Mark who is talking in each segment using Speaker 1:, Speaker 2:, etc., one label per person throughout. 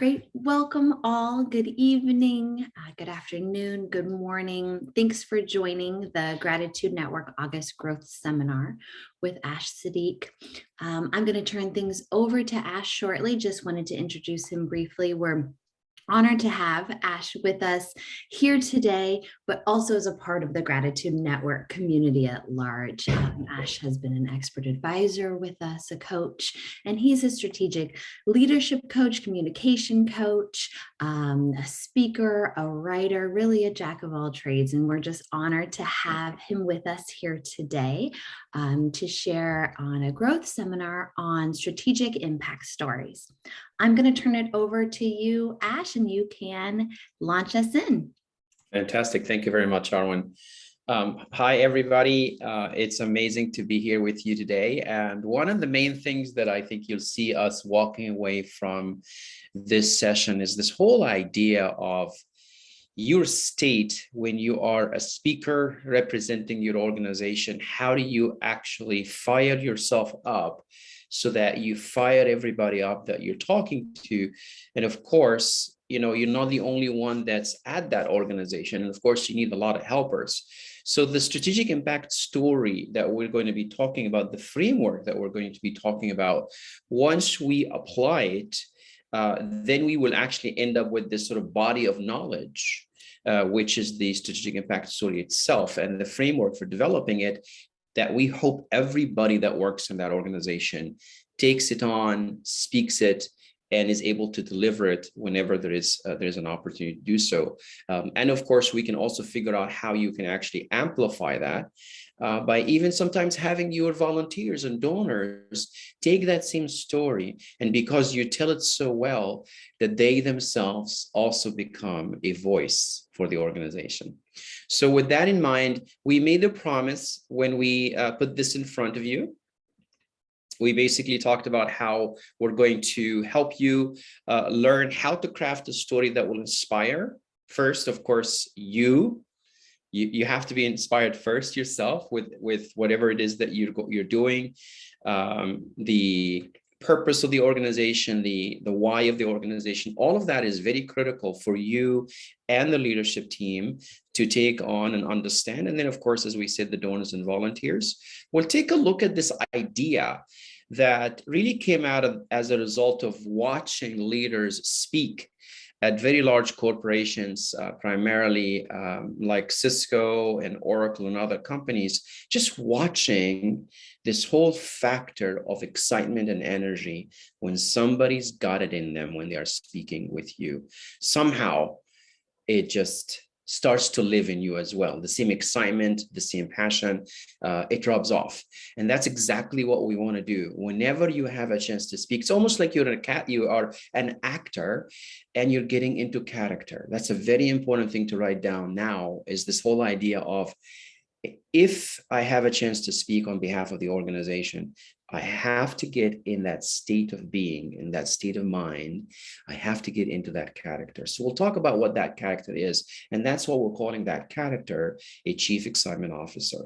Speaker 1: Great. Welcome all. Good evening, good afternoon, good morning. Thanks for joining the Gratitude Network August Growth Seminar with Ash Sadiq. I'm going to turn things over to Ash shortly. Just wanted to introduce him briefly. We're honored to have Ash with us here today, but also as a part of the Gratitude Network community at large. Ash has been an expert advisor with us, a coach, and he's a strategic leadership coach, communication coach, a speaker, a writer, really a jack of all trades. And we're just honored to have him with us here today to share on a growth seminar on strategic impact stories. I'm going to turn it over to you, Ash, and you can launch us in.
Speaker 2: Fantastic. Thank you very much, Arwen. Hi, everybody. It's amazing to be here with you today. And one of the main things that I think you'll see us walking away from this session is this whole idea of your state when you are a speaker representing your organization. How do you actually fire yourself up so that you fire everybody up that you're talking to? And of course, you're not the only one that's at that organization. And of course, you need a lot of helpers. So the strategic impact story that we're going to be talking about, the framework that we're going to be talking about, once we apply it, then we will actually end up with this sort of body of knowledge, which is the strategic impact story itself and the framework for developing it, that we hope everybody that works in that organization takes it on, speaks it, and is able to deliver it whenever there's an opportunity to do so. And of course, we can also figure out how you can actually amplify that by even sometimes having your volunteers and donors take that same story, and because you tell it so well, that they themselves also become a voice for the organization. So with that in mind, we made a promise when we put this in front of you. We basically talked about how we're going to help you learn how to craft a story that will inspire. First, of course, you have to be inspired first yourself with whatever it is that you're doing. The purpose of the organization, the why of the organization, all of that is very critical for you and the leadership team to take on and understand. And then, of course, as we said, the donors and volunteers. We'll take a look at this idea that really came out as a result of watching leaders speak at very large corporations, primarily like Cisco and Oracle and other companies, just watching this whole factor of excitement and energy when somebody's got it in them when they are speaking with you. Somehow it just starts to live in you as well. The same excitement, the same passion, it rubs off. And that's exactly what we want to do. Whenever you have a chance to speak, it's almost like you are an actor and you're getting into character. That's a very important thing to write down now, is this whole idea of, if I have a chance to speak on behalf of the organization, I have to get in that state of being, in that state of mind. I have to get into that character. So we'll talk about what that character is. And that's what we're calling that character a Chief Excitement Officer.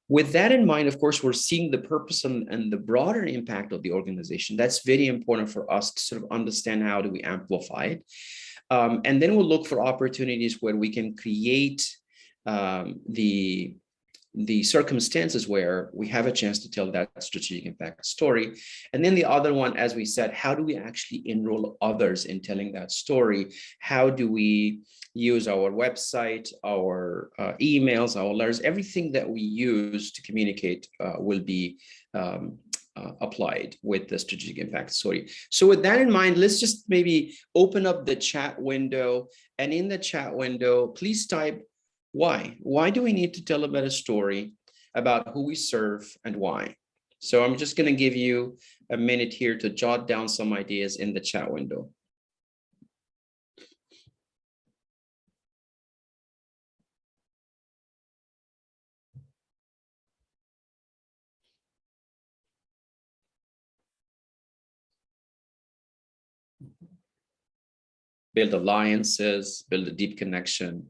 Speaker 2: With that in mind, of course, we're seeing the purpose and the broader impact of the organization. That's very important for us to sort of understand how do we amplify it. And then we'll look for opportunities where we can create the circumstances where we have a chance to tell that strategic impact story. And then the other one, as we said, how do we actually enroll others in telling that story? How do we use our website, our emails, our letters, everything that we use to communicate will be applied with the strategic impact story. So with that in mind, let's just maybe open up the chat window. And in the chat window, please type why. Why do we need to tell a better story about who we serve and why? So I'm just going to give you a minute here to jot down some ideas in the chat window. Build alliances, build a deep connection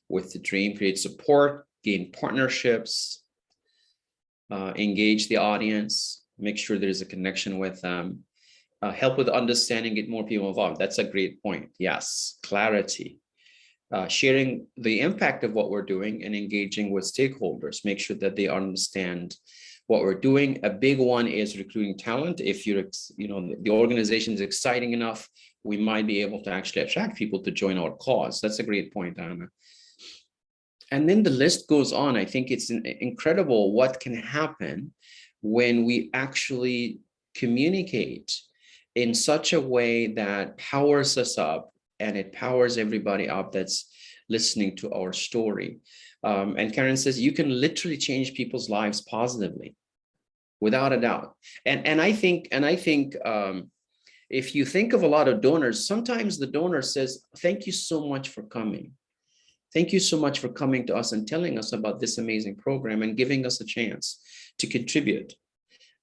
Speaker 2: with the dream, create support, gain partnerships, engage the audience, make sure there's a connection with them, help with understanding, get more people involved. That's a great point. Yes, clarity. Sharing the impact of what we're doing and engaging with stakeholders, make sure that they understand what we're doing. A big one is recruiting talent. If the organization is exciting enough, we might be able to actually attract people to join our cause. That's a great point, Anna. And then the list goes on. I think it's incredible what can happen when we actually communicate in such a way that powers us up, and it powers everybody up that's listening to our story. And Karen says, you can literally change people's lives positively, without a doubt. And I think if you think of a lot of donors, sometimes the donor says, thank you so much for coming. Thank you so much for coming to us and telling us about this amazing program and giving us a chance to contribute.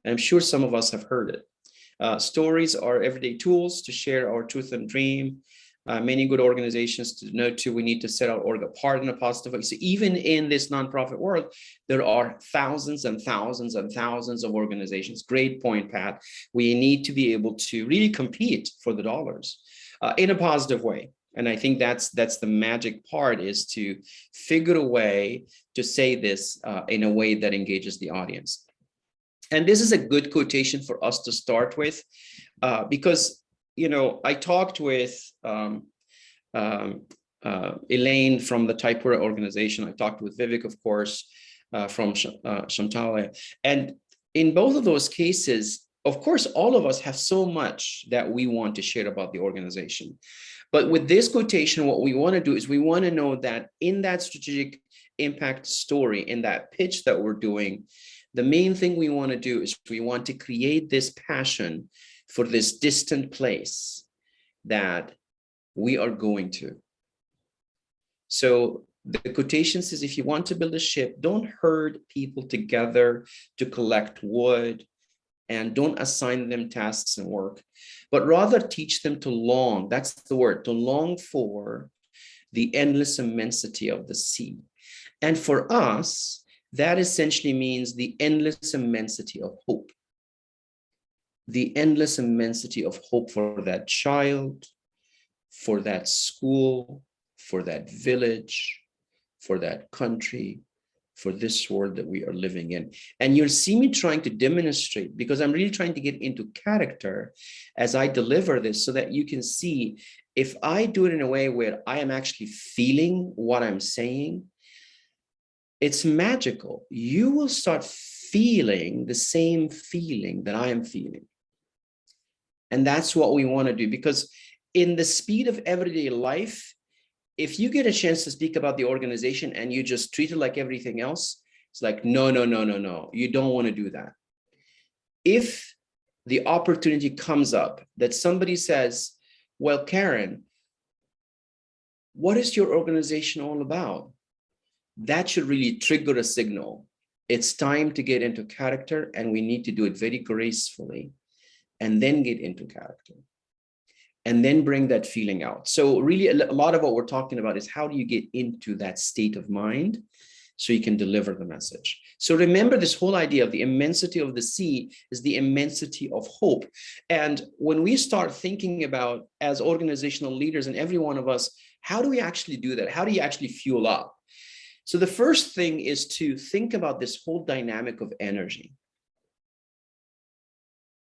Speaker 2: And I'm sure some of us have heard it. Stories are everyday tools to share our truth and dream. Many good organizations to know too, we need to set our org apart in a positive way. So even in this nonprofit world, there are thousands and thousands and thousands of organizations. Great point, Pat. We need to be able to really compete for the dollars in a positive way. And I think that's the magic part, is to figure a way to say this in a way that engages the audience. And this is a good quotation for us to start with, because, I talked with Elaine from the Typewriter organization. I talked with Vivek, of course, from Shantala. And in both of those cases, of course, all of us have so much that we want to share about the organization. But with this quotation, what we want to do is we want to know that in that strategic impact story, in that pitch that we're doing, the main thing we want to do is we want to create this passion for this distant place that we are going to. So the quotation says, if you want to build a ship, don't herd people together to collect wood, and don't assign them tasks and work, but rather teach them to long, that's the word, to long for the endless immensity of the sea. And for us, that essentially means the endless immensity of hope. The endless immensity of hope for that child, for that school, for that village, for that country, for this world that we are living in. And you'll see me trying to demonstrate, because I'm really trying to get into character as I deliver this, so that you can see, if I do it in a way where I am actually feeling what I'm saying, it's magical. You will start feeling the same feeling that I am feeling. And that's what we want to do, because in the speed of everyday life, if you get a chance to speak about the organization and you just treat it like everything else, it's like, no, you don't want to do that. If the opportunity comes up that somebody says, well, Karen, what is your organization all about? That should really trigger a signal. It's time to get into character, and we need to do it very gracefully, and then get into character, and then bring that feeling out. So really a lot of what we're talking about is, how do you get into that state of mind so you can deliver the message? So remember, this whole idea of the immensity of the sea is the immensity of hope. And when we start thinking about, as organizational leaders, and every one of us, how do we actually do that? How do you actually fuel up? So the first thing is to think about this whole dynamic of energy.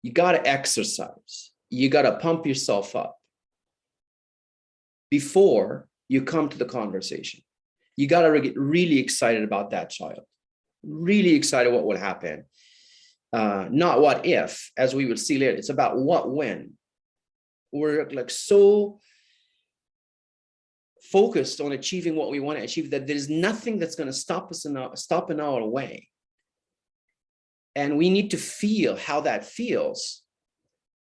Speaker 2: You got to exercise. You got to pump yourself up before you come to the conversation. You got to get really excited about that child, really excited what will happen. Not what if, as we will see later. It's about what when. We're like so focused on achieving what we want to achieve that there's nothing that's going to stop in our way. And we need to feel how that feels.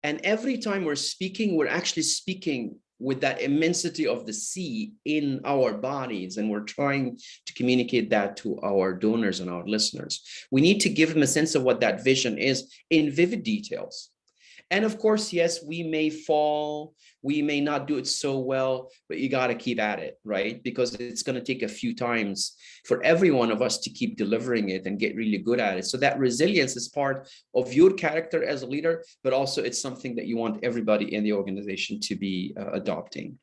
Speaker 2: And every time we're speaking, we're actually speaking with that immensity of the sea in our bodies. And we're trying to communicate that to our donors and our listeners. We need to give them a sense of what that vision is in vivid details. And of course, yes, we may fall, we may not do it so well, but you got to keep at it, right? Because it's going to take a few times for every one of us to keep delivering it and get really good at it. So that resilience is part of your character as a leader, but also it's something that you want everybody in the organization to be adopting.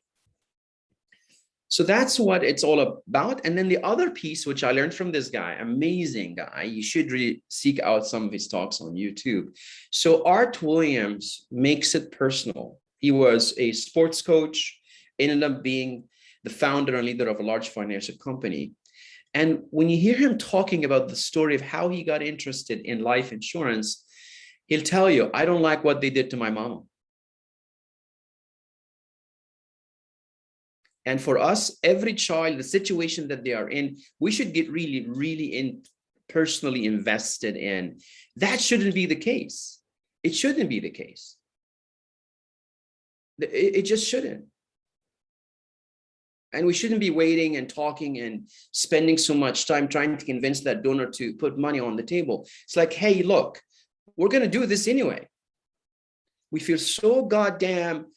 Speaker 2: So that's what it's all about. And then the other piece, which I learned from this guy, amazing guy, you should really seek out some of his talks on YouTube. So Art Williams makes it personal. He was a sports coach, ended up being the founder and leader of a large financial company. And when you hear him talking about the story of how he got interested in life insurance, he'll tell you, I don't like what they did to my mama. And for us, every child, the situation that they are in, we should get really, really personally invested in. That shouldn't be the case. It shouldn't be the case. It just shouldn't. And we shouldn't be waiting and talking and spending so much time trying to convince that donor to put money on the table. It's like, hey, look, we're going to do this anyway. We feel so goddamn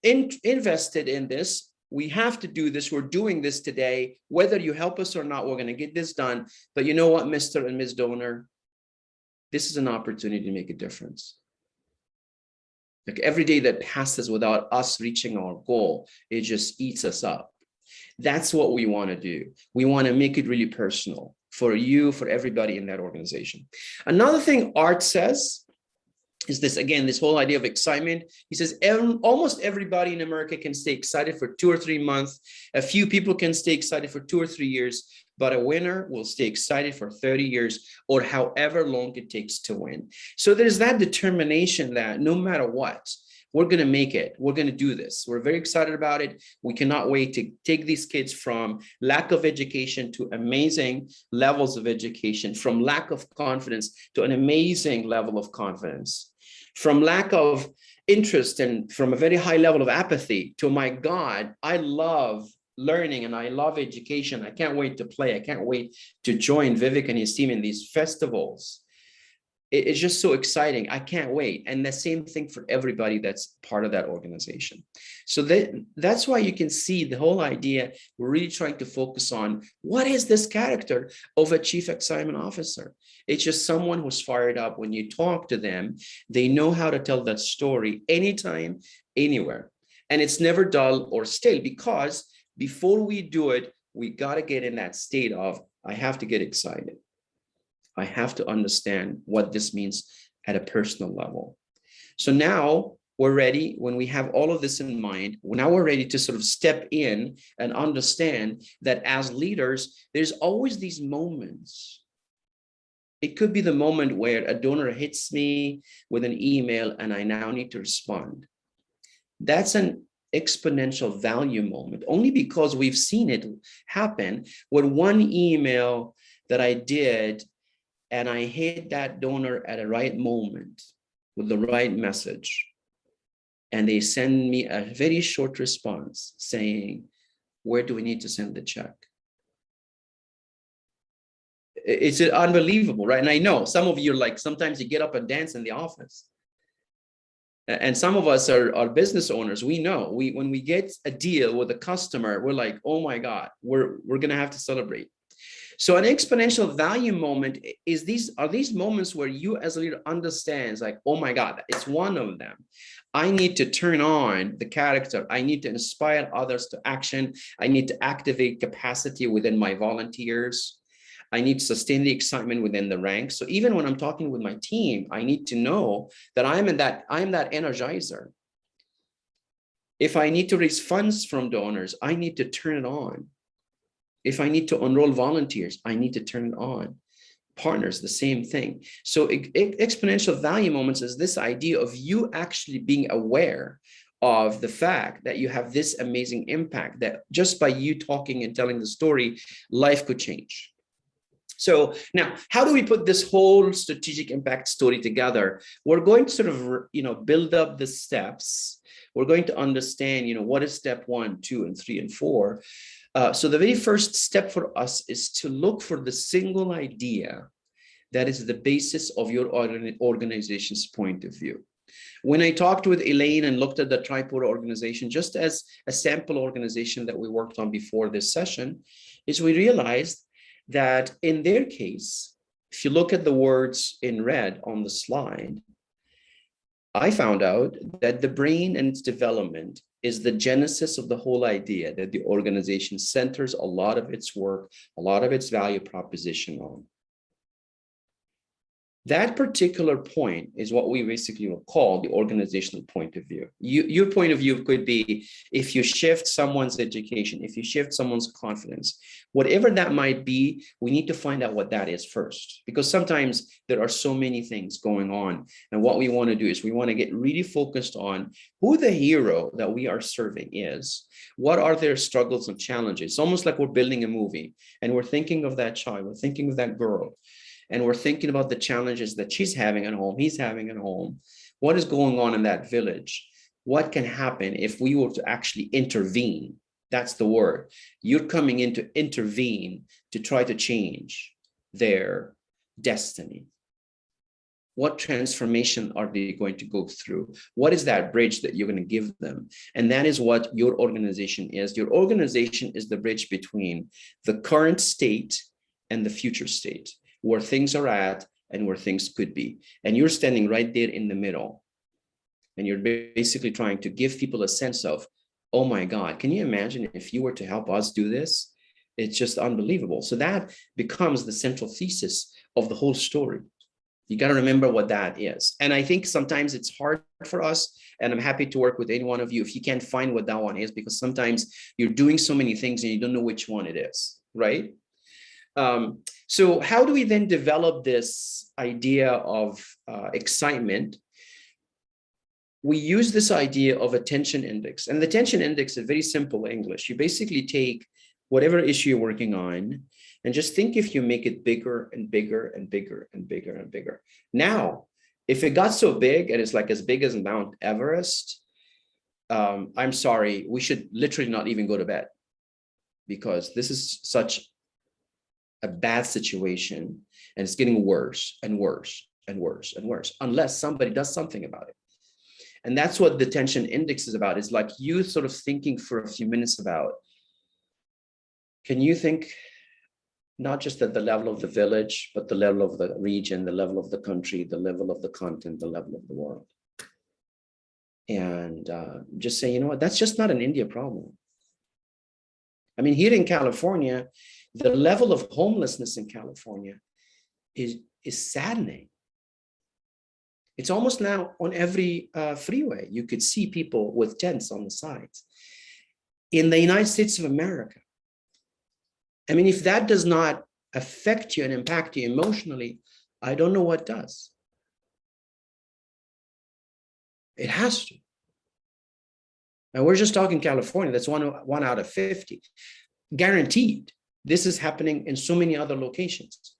Speaker 2: invested in this. We have to do this. We're doing this today. Whether you help us or not, we're going to get this done. But you know what, Mr. and Ms. Donor? This is an opportunity to make a difference. Like every day that passes without us reaching our goal, it just eats us up. That's what we want to do. We want to make it really personal for you, for everybody in that organization. Another thing Art says is this, again, this whole idea of excitement. He says almost everybody in America can stay excited for 2 or 3 months. A few people can stay excited for 2 or 3 years, but a winner will stay excited for 30 years or however long it takes to win. So there's that determination that no matter what, we're going to make it. We're going to do this. We're very excited about it. We cannot wait to take these kids from lack of education to amazing levels of education, from lack of confidence to an amazing level of confidence, from lack of interest and from a very high level of apathy to, my God, I love learning and I love education. I can't wait to play. I can't wait to join Vivek and his team in these festivals. It's just so exciting. I can't wait. And the same thing for everybody that's part of that organization. So that's why you can see the whole idea. We're really trying to focus on what is this character of a chief excitement officer. It's just someone who's fired up. When you talk to them, they know how to tell that story anytime, anywhere. And it's never dull or stale, because before we do it, we got to get in that state of, I have to get excited. I have to understand what this means at a personal level. So now we're ready. When we have all of this in mind, now we're ready to sort of step in and understand that as leaders, there's always these moments. It could be the moment where a donor hits me with an email and I now need to respond. That's an exponential value moment, only because we've seen it happen with one email that I did, and I hit that donor at a right moment with the right message. And they send me a very short response saying, where do we need to send the check? It's unbelievable, right? And I know some of you are like, sometimes you get up and dance in the office. And some of us are business owners. We know when we get a deal with a customer, we're like, oh my God, we're going to have to celebrate. So an exponential value moment are these moments where you as a leader understands, like, oh my God, it's one of them. I need to turn on the character. I need to inspire others to action. I need to activate capacity within my volunteers. I need to sustain the excitement within the ranks. So even when I'm talking with my team, I need to know that I'm that energizer. If I need to raise funds from donors, I need to turn it on. If I need to enroll volunteers, I need to turn it on. Partners, the same thing. So exponential value moments is this idea of you actually being aware of the fact that you have this amazing impact, that just by you talking and telling the story, life could change. So now, how do we put this whole strategic impact story together? We're going to sort of, build up the steps. We're going to understand, what is step 1, 2, and 3, and 4. So the very first step for us is to look for the single idea that is the basis of your organization's point of view. When I talked with Elaine and looked at the Tripod organization, just as a sample organization that we worked on before this session, is we realized that in their case, if you look at the words in red on the slide, I found out that the brain and its development is the genesis of the whole idea that the organization centers a lot of its work, a lot of its value proposition on. That particular point is what we basically will call the organizational point of view. Your point of view could be if you shift someone's education, if you shift someone's confidence, whatever that might be, we need to find out what that is first, because sometimes there are so many things going on. And what we want to do is we want to get really focused on who the hero that we are serving is. What are their struggles and challenges? It's almost like we're building a movie and we're thinking of that child, we're thinking of that girl. And we're thinking about the challenges that she's having at home, he's having at home. What is going on in that village? What can happen if we were to actually intervene? That's the word. You're coming in to intervene to try to change their destiny. What transformation are they going to go through? What is that bridge that you're going to give them? And that is what your organization is. Your organization is the bridge between the current state and the future state, where things are at and where things could be. And you're standing right there in the middle. And you're basically trying to give people a sense of, oh my God, can you imagine if you were to help us do this? It's just unbelievable. So that becomes the central thesis of the whole story. You got to remember what that is. And I think sometimes it's hard for us, and I'm happy to work with any one of you if you can't find what that one is, because sometimes you're doing so many things and you don't know which one it is, right? So how do we then develop this idea of excitement? We use this idea of attention index, and the attention index is very simple English. You basically take whatever issue you're working on and just think if you make it bigger and bigger and bigger and bigger and bigger. Now, if it got so big and it's like as big as Mount Everest, I'm sorry, we should literally not even go to bed, because this is such a bad situation and it's getting worse and worse and worse and worse unless somebody does something about it. And that's what the attention index is about. It's like you sort of thinking for a few minutes about, can you think not just at the level of the village, but the level of the region, the level of the country, the level of the continent, the level of the world. And just say, you know what, that's just not an India problem. I mean, here in California, the level of homelessness in California is saddening. It's almost now on every freeway. You could see people with tents on the sides. In the United States of America, I mean, if that does not affect you and impact you emotionally, I don't know what does. It has to. And we're just talking California. That's one out of 50. Guaranteed. This is happening in so many other locations.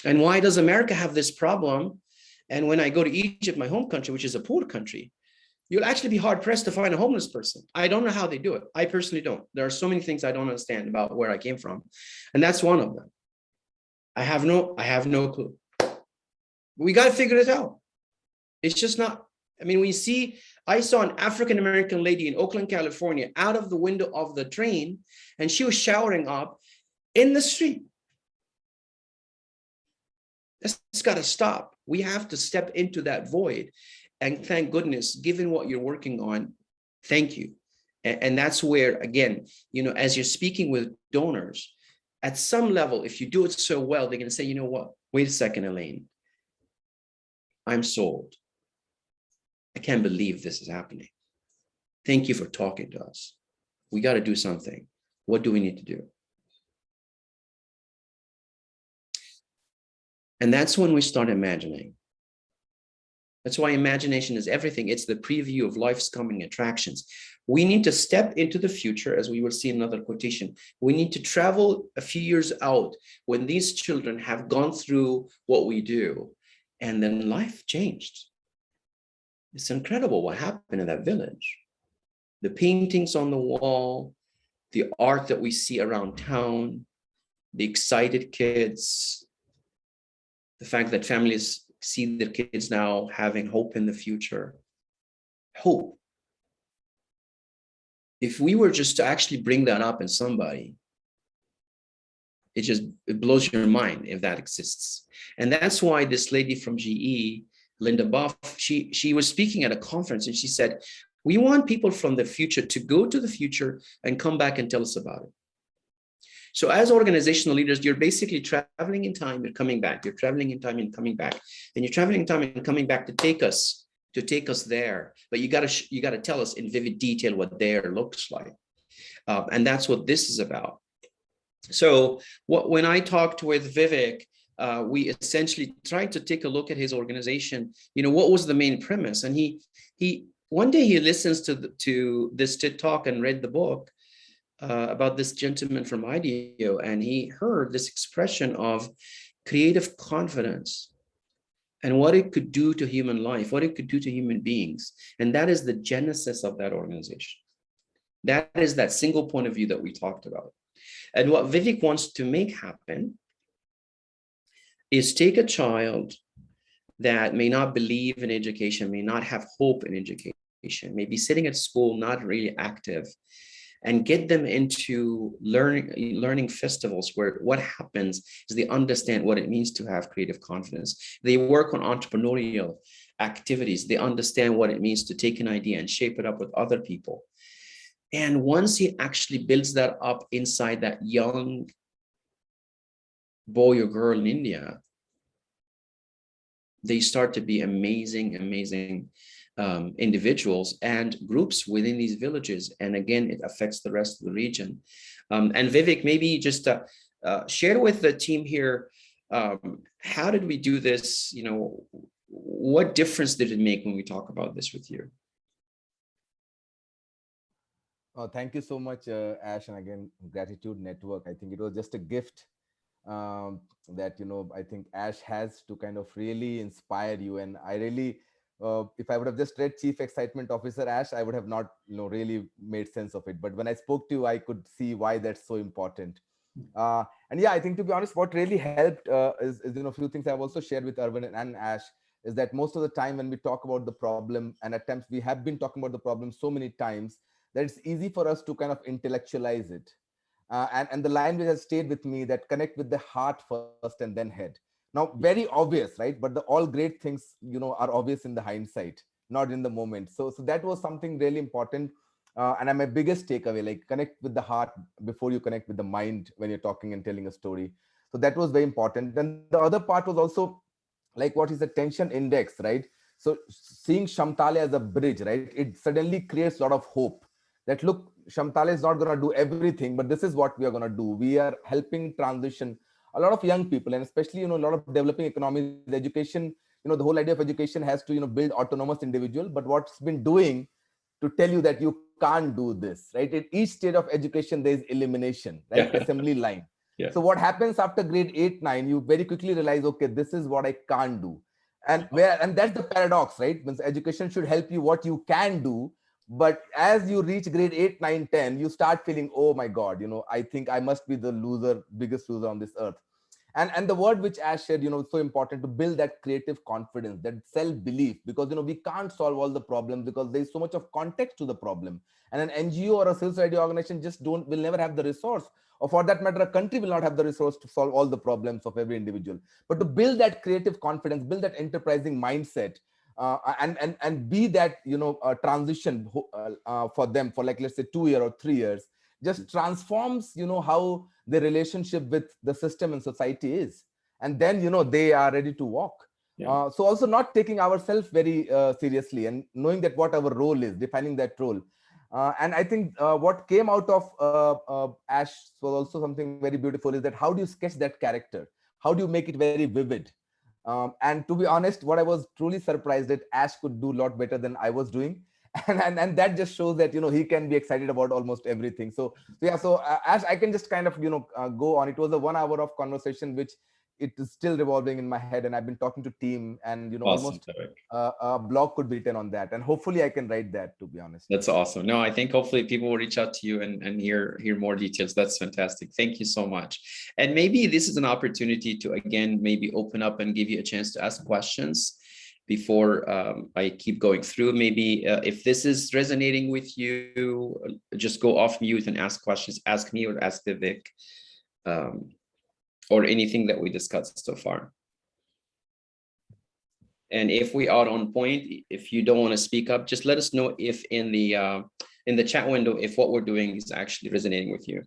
Speaker 2: And why does America have this problem? And when I go to Egypt, my home country, which is a poor country, you'll actually be hard pressed to find a homeless person. I don't know how they do it. I personally don't. There are so many things I don't understand about where I came from. And that's one of them. I have no clue. We got to figure it out. It's just not, I mean, I saw an African-American lady in Oakland, California, out of the window of the train, and she was showering up in the street. That's got to stop. We have to step into that void. And thank goodness, given what you're working on, thank you. And that's where, again, you know, as you're speaking with donors, at some level, if you do it so well, they're going to say, you know what, wait a second, Elaine, I'm sold. I can't believe this is happening. Thank you for talking to us. We got to do something. What do we need to do? And that's when we start imagining. That's why imagination is everything. It's the preview of life's coming attractions. We need to step into the future, as we will see in another quotation. We need to travel a few years out when these children have gone through what we do, and then life changed. It's incredible what happened in that village. The paintings on the wall, the art that we see around town, the excited kids, the fact that families see their kids now having hope in the future. Hope. If we were just to actually bring that up in somebody, it blows your mind if that exists. And that's why this lady from GE, Linda Buff, she was speaking at a conference and she said, we want people from the future to go to the future and come back and tell us about it. So as organizational leaders, you're basically traveling in time, you're coming back, you're traveling in time and coming back, and you're traveling in time and coming back to take us there. But you gotta tell us in vivid detail what there looks like. And that's what this is about. So when I talked with Vivek, we essentially tried to take a look at his organization. What was the main premise? And he one day he listens to this TED Talk and read the book about this gentleman from IDEO, and he heard this expression of creative confidence and what it could do to human life, what it could do to human beings. And that is the genesis of that organization. That is that single point of view that we talked about. And what Vivek wants to make happen is take a child that may not believe in education, may not have hope in education, may be sitting at school, not really active, and get them into learning festivals where what happens is they understand what it means to have creative confidence. They work on entrepreneurial activities. They understand what it means to take an idea and shape it up with other people. And once he actually builds that up inside that young boy or girl in India, they start to be amazing individuals and groups within these villages. And again, it affects the rest of the region. And Vivek, maybe just share with the team here, how did we do this? What difference did it make when we talk about this with you?
Speaker 3: Thank you so much, Ash, and again, Gratitude Network. I think it was just a gift that, I think Ash has to kind of really inspire you. And I really, if I would have just read Chief Excitement Officer Ash, I would have not, really made sense of it. But when I spoke to you, I could see why that's so important. And yeah, I think, to be honest, what really helped is a few things I've also shared with Arvind and Ash, is that most of the time when we talk about the problem, and at times we have been talking about the problem so many times, that it's easy for us to kind of intellectualize it. And the line which has stayed with me, that connect with the heart first and then head. Now, very obvious, right? But all great things, are obvious in the hindsight, not in the moment. So that was something really important. And my biggest takeaway, like connect with the heart before you connect with the mind when you're talking and telling a story. So that was very important. Then the other part was also like, what is the tension index, right? So seeing Shamtale as a bridge, right? It suddenly creates a lot of hope that, look, Shamtale is not going to do everything, but this is what we are going to do. We are helping transition a lot of young people, and especially, a lot of developing economies, education, the whole idea of education has to, build autonomous individual. But what's been doing to tell you that you can't do this, right? At each stage of education, there is elimination, right?
Speaker 2: Yeah.
Speaker 3: Assembly line.
Speaker 2: Yeah.
Speaker 3: So what happens after grade 8, 9, you very quickly realize, okay, this is what I can't do. And that's the paradox, right? Means education should help you what you can do. But as you reach grade 8, 9, 10, you start feeling, oh my God, I think I must be the loser, biggest loser on this earth. And the word which Ash said, it's so important to build that creative confidence, that self-belief, because, we can't solve all the problems because there's so much of context to the problem. And an NGO or a civil society organization just will never have the resource, or for that matter, a country will not have the resource to solve all the problems of every individual. But to build that creative confidence, build that enterprising mindset, and be that transition for them for, like, let's say 2 years or 3 years, just transforms how the relationship with the system and society is, and then they are ready to walk. Yeah. So also not taking ourselves very seriously, and knowing that what our role is, defining that role. And I think what came out of Ash was also something very beautiful, is that how do you sketch that character, how do you make it very vivid. And to be honest, what I was truly surprised that Ash could do a lot better than I was doing. And that just shows that, he can be excited about almost everything. So yeah, so Ash, I can just kind of, go on. It was a 1 hour of conversation, which it is still revolving in my head, and I've been talking to team, and
Speaker 2: Awesome,
Speaker 3: almost
Speaker 2: Tarek.
Speaker 3: a blog could be written on that, and hopefully I can write that, to be honest.
Speaker 2: That's awesome. No, I think hopefully people will reach out to you and hear more details. That's fantastic. Thank you so much. And maybe this is an opportunity to, again, maybe open up and give you a chance to ask questions before I keep going through. Maybe if this is resonating with you, just go off mute and ask questions. Ask me or ask Vivek, or anything that we discussed so far. And if we are on point, if you don't want to speak up, just let us know if in the chat window, if what we're doing is actually resonating with you.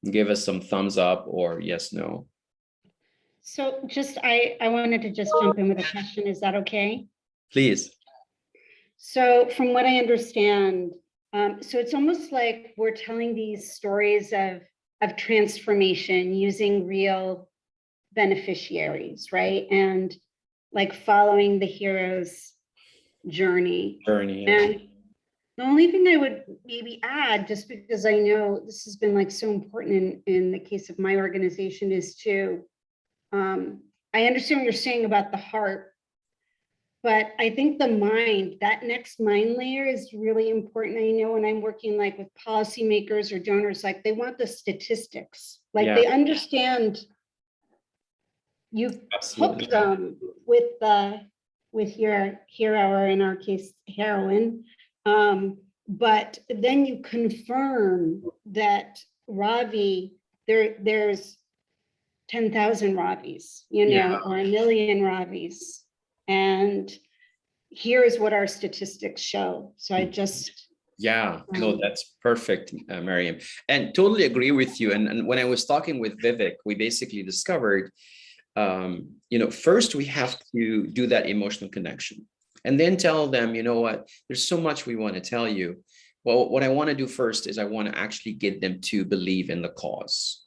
Speaker 2: Give us some thumbs up or yes, no.
Speaker 4: So just, I wanted to just jump in with a question. Is that okay?
Speaker 2: Please.
Speaker 4: So from what I understand, so it's almost like we're telling these stories of transformation using real beneficiaries, right? And like following the hero's journey.
Speaker 2: Bernie.
Speaker 4: And the only thing I would maybe add, just because I know this has been like so important in the case of my organization, is to, I understand what you're saying about the heart, but I think the mind, that next mind layer is really important. I know when I'm working like with policymakers or donors, like they want the statistics, like they understand you hook them with your hero, or in our case, heroine. But then you confirm that Ravi, there's 10,000 Ravis, or 1,000,000 Ravis. And here is what our statistics show. So I just.
Speaker 2: Yeah, no, that's perfect, Mariam. And totally agree with you. And when I was talking with Vivek, we basically discovered, first we have to do that emotional connection and then tell them, you know what, there's so much we want to tell you. Well, what I want to do first is I want to actually get them to believe in the cause.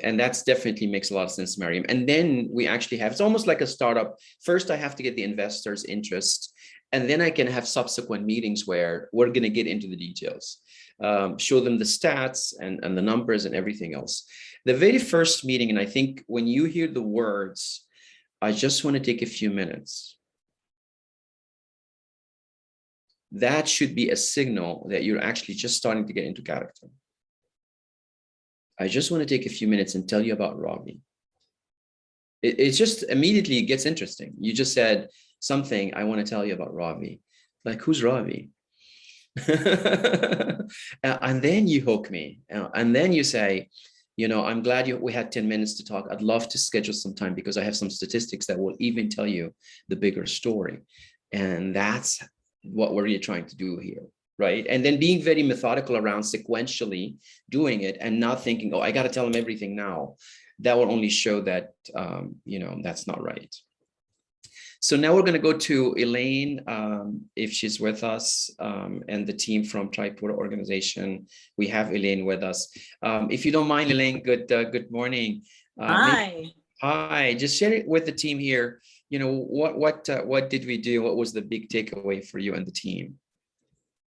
Speaker 2: And that's definitely makes a lot of sense, Mariam. And then we actually have, it's almost like a startup. First, I have to get the investors' interest, and then I can have subsequent meetings where we're going to get into the details, show them the stats and the numbers and everything else. The very first meeting, and I think when you hear the words, I just want to take a few minutes, that should be a signal that you're actually just starting to get into character. I just want to take a few minutes and tell you about Ravi. It just immediately gets interesting. You just said something, I want to tell you about Ravi. Like, who's Ravi? And then you hook me. And then you say, I'm glad we had 10 minutes to talk. I'd love to schedule some time because I have some statistics that will even tell you the bigger story. And that's what we're really trying to do here. Right. And then being very methodical around sequentially doing it and not thinking, oh, I got to tell them everything now. That will only show that, that's not right. So now we're going to go to Elaine, if she's with us, and the team from Tripura organization. We have Elaine with us. If you don't mind, Elaine, good morning.
Speaker 5: Hi.
Speaker 2: Hi, just share it with the team here. What did we do? What was the big takeaway for you and the team?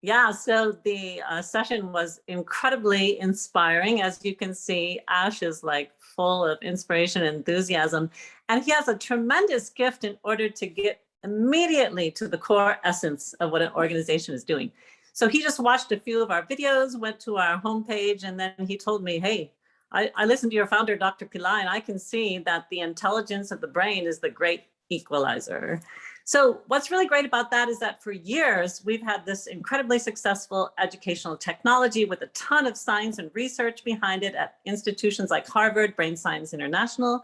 Speaker 5: Yeah, so the session was incredibly inspiring. As you can see, Ash is like full of inspiration and enthusiasm, and he has a tremendous gift in order to get immediately to the core essence of what an organization is doing. So he just watched a few of our videos, went to our homepage, and then he told me, hey, I listened to your founder, Dr. Pillai, and I can see that the intelligence of the brain is the great equalizer. So what's really great about that is that for years, we've had this incredibly successful educational technology with a ton of science and research behind it at institutions like Harvard, Brain Science International.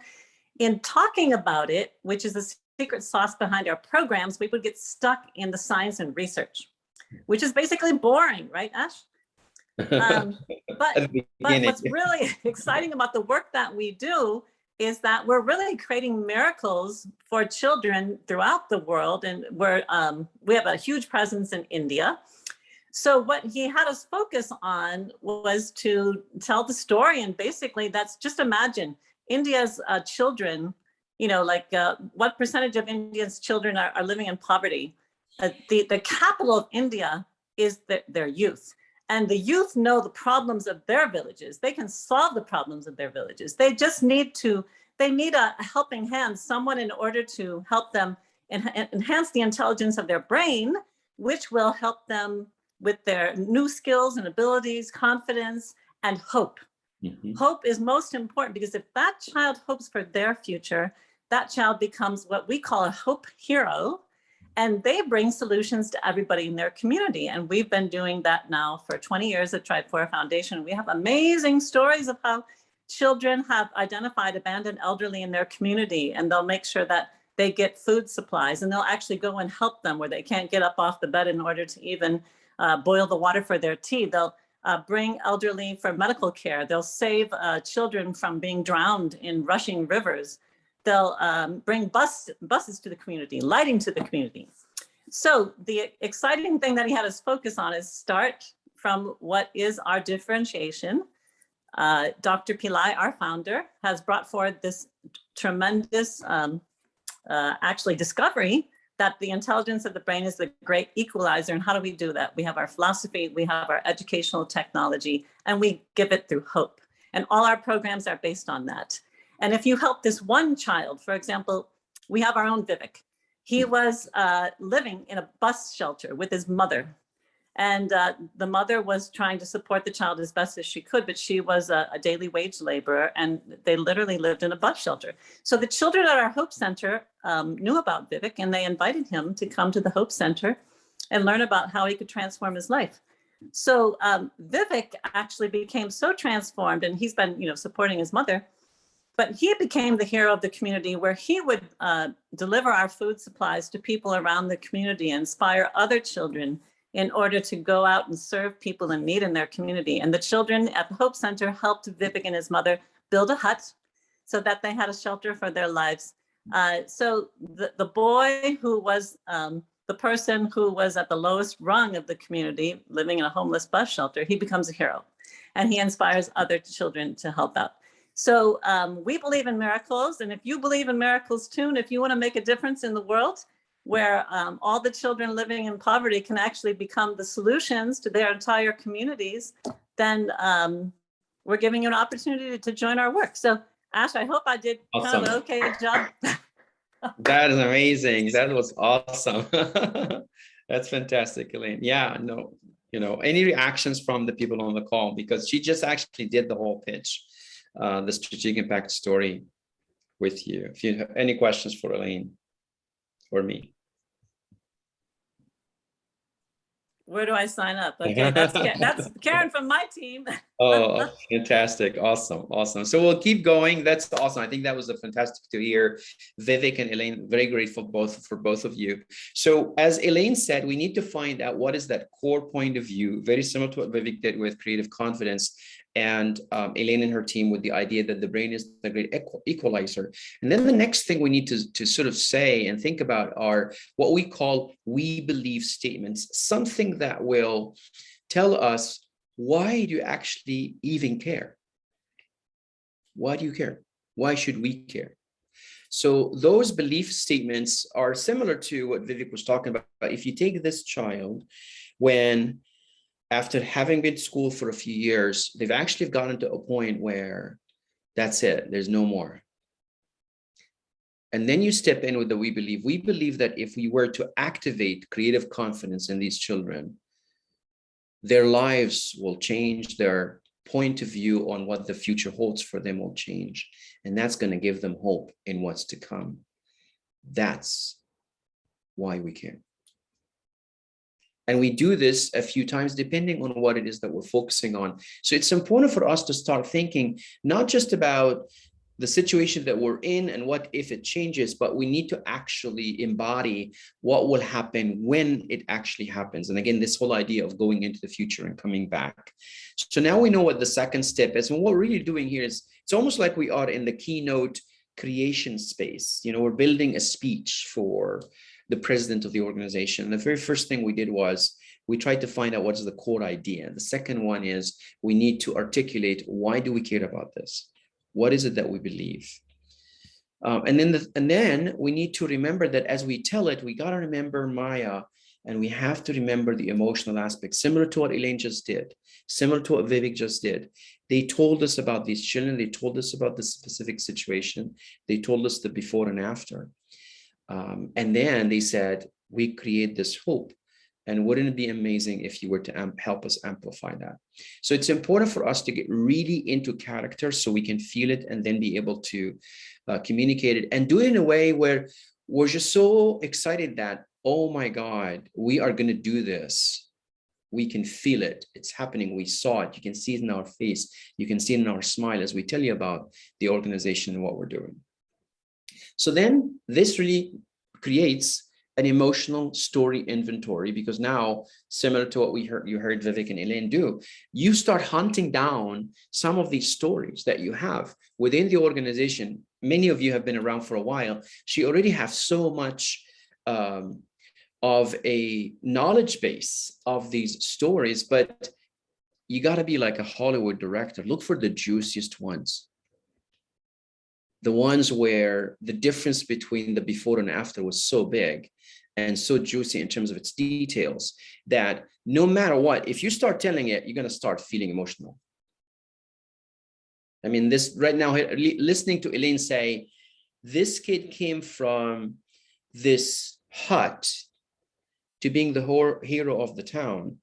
Speaker 5: In talking about it, which is the secret sauce behind our programs, we would get stuck in the science and research, which is basically boring, right, Ash? But what's really exciting about the work that we do is that we're really creating miracles for children throughout the world. And we have a huge presence in India. So what he had us focus on was to tell the story. And basically that's just imagine India's children, what percentage of India's children are living in poverty? The capital of India is their youth. And the youth know the problems of their villages. They can solve the problems of their villages. They just need a helping hand, someone in order to help them enhance the intelligence of their brain, which will help them with their new skills and abilities, confidence, and hope. Hope is most important, because if that child hopes for their future, that child becomes what we call a hope hero, and they bring solutions to everybody in their community. And we've been doing that now for 20 years at Tripura Foundation. We have amazing stories of how children have identified abandoned elderly in their community, and they'll make sure that they get food supplies, and they'll actually go and help them where they can't get up off the bed in order to even boil the water for their tea. They'll bring elderly for medical care. They'll save children from being drowned in rushing rivers. They'll bring buses to the community, lighting to the community. So the exciting thing that he had us focus on is start from what is our differentiation. Dr. Pillai, our founder, has brought forward this tremendous actually discovery that the intelligence of the brain is the great equalizer. And how do we do that? We have our philosophy, we have our educational technology, and we give it through hope. And all our programs are based on that. And if you help this one child, for example, we have our own Vivek. He was living in a bus shelter with his mother. And the mother was trying to support the child as best as she could, but she was a daily wage laborer, and they literally lived in a bus shelter. So the children at our Hope Center knew about Vivek, and they invited him to come to the Hope Center and learn about how he could transform his life. So Vivek actually became so transformed, and he's been, supporting his mother, but he became the hero of the community, where he would deliver our food supplies to people around the community, inspire other children in order to go out and serve people in need in their community. And the children at the Hope Center helped Vivek and his mother build a hut so that they had a shelter for their lives. So the boy who was the person who was at the lowest rung of the community, living in a homeless bus shelter, he becomes a hero, and he inspires other children to help out. So we believe in miracles. And if you believe in miracles too, and if you want to make a difference in the world, where all the children living in poverty can actually become the solutions to their entire communities, then we're giving you an opportunity to join our work. So Ash, I hope I did kind of an okay job.
Speaker 2: That is amazing. That was awesome. That's fantastic, Elaine. Yeah, no, any reactions from the people on the call, because she just actually did the whole pitch, the strategic impact story with you. If you have any questions for Elaine or me.
Speaker 5: Where do I sign up? Okay, that's Karen from my team.
Speaker 2: Oh, fantastic. Awesome. So we'll keep going. That's awesome. I think that was fantastic to hear. Vivek and Elaine, very grateful for both of you. So as Elaine said, we need to find out what is that core point of view, very similar to what Vivek did with creative confidence, and Elaine and her team with the idea that the brain is the great equalizer. And then the next thing we need to sort of say and think about are what we call we believe statements, something that will tell us, why do you actually even care? Why do you care? Why should we care? So those belief statements are similar to what Vivek was talking about. If you take this child, when after having been to school for a few years, they've actually gotten to a point where that's it, there's no more. And then you step in with the we believe that if we were to activate creative confidence in these children, their lives will change, their point of view on what the future holds for them will change. And that's going to give them hope in what's to come. That's why we care. And we do this a few times, depending on what it is that we're focusing on. So it's important for us to start thinking, not just about the situation that we're in and what if it changes, but we need to actually embody what will happen when it actually happens. And again, this whole idea of going into the future and coming back. So now we know what the second step is. And what we're really doing here is, it's almost like we are in the keynote creation space. We're building a speech for the president of the organization. The very first thing we did was we tried to find out what is the core idea. The second one is we need to articulate, why do we care about this? What is it that we believe? And then we need to remember that as we tell it, we got to remember Maya And we have to remember the emotional aspect, similar to what Elaine just did, similar to what Vivek just did. They told us about these children. They told us about the specific situation. They told us the before and after. And then they said, we create this hope. And wouldn't it be amazing if you were to help us amplify that? So it's important for us to get really into character so we can feel it and then be able to communicate it and do it in a way where we're just so excited that, oh my God, we are going to do this. We can feel it. It's happening. We saw it. You can see it in our face. You can see it in our smile as we tell you about the organization and what we're doing. So then this really creates an emotional story inventory, because now, similar to what you heard Vivek and Elaine do, you start hunting down some of these stories that you have within the organization. Many of you have been around for a while. So you already have so much of a knowledge base of these stories, but you got to be like a Hollywood director. Look for the juiciest ones. The ones where the difference between the before and after was so big and so juicy in terms of its details that no matter what, if you start telling it, you're going to start feeling emotional. I mean, this right now, listening to Elaine say, this kid came from this hut to being the hero of the town.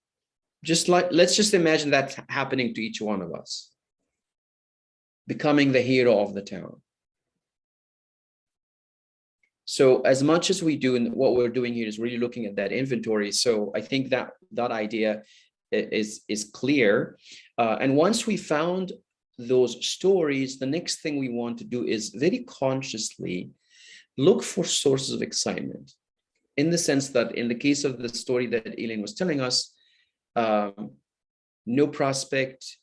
Speaker 2: Just like, let's just imagine that happening to each one of us, becoming the hero of the town. So as much as we do, and what we're doing here is really looking at that inventory. So I think that that idea is clear. And once we found those stories, the next thing we want to do is very consciously look for sources of excitement, in the sense that in the case of the story that Elaine was telling us, no prospect,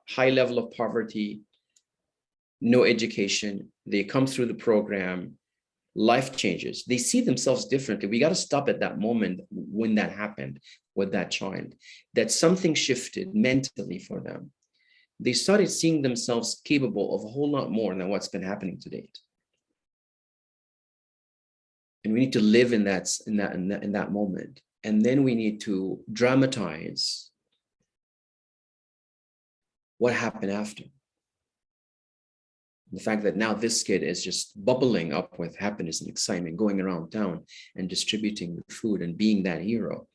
Speaker 2: high level of poverty, no education, they come through the program, life changes, they see themselves differently. We got to stop at that moment when that happened with that child, that something shifted mentally for them. They started seeing themselves capable of a whole lot more than what's been happening to date. And we need to live in that moment. And then we need to dramatize what happened after. The fact that now this kid is just bubbling up with happiness and excitement, going around town and distributing the food and being that hero.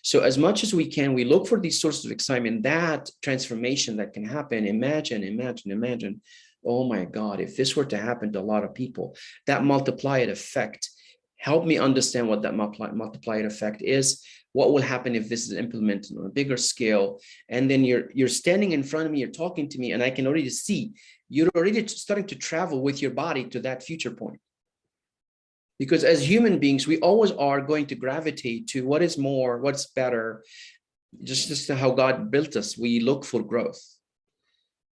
Speaker 2: So as much as we can, we look for these sources of excitement, that transformation that can happen. Imagine, oh my God, if this were to happen to a lot of people, that multiplied effect, help me understand what that multiplied effect is. What will happen if this is implemented on a bigger scale? And then you're standing in front of me, you're talking to me, and I can already see you're already starting to travel with your body to that future point. Because as human beings, we always are going to gravitate to what is more, what's better, just how God built us. We look for growth.